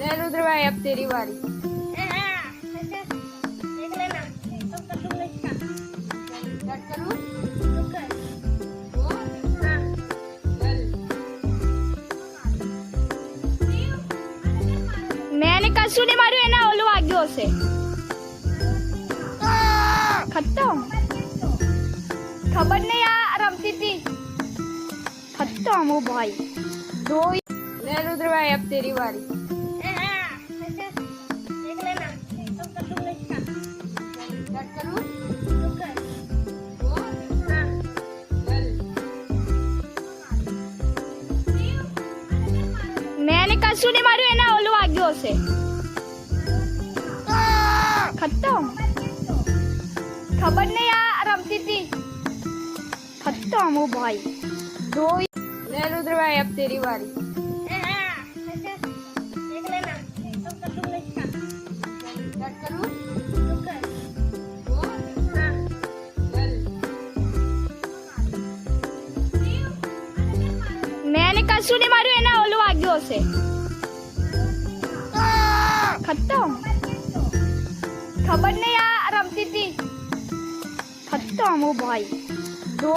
ले रुद्र भाई अब तेरी बारी। देख लेना तो कर दूंगा इसका। कट करूं? तो कर। वो? हाँ। चल। मैंने कશું नहीं मार्યું એના ઓલું વાગ્યો હશે ખતમ ખબર નહીં આ રમતી હતી ખતમ ઓ ભાઈ દો ले रुद्र भाई अब तेरी बारी। देख लेना तो कर दूंगा इसका। कट करूं? तो कर। वो? हाँ। चल। मैंने કશું નહીં માર્યું એના ઓલું વાગ્યો હશે ખતમ ખબર નહીં આ રમતી હતી ખતમ ઓ ભાઈ દો ले रुद्र भाई अब तेरी बारी। देख लेना तो कर दूंगा इसका। कट करूं? तो कर। वो? हाँ। चल। मैंने કશું નહીં માર્યું એના ઓલું વાગ્યો હશે ખતમ ખબર નહીં આ રમતી હતી ખતમ ઓ ભાઈ દો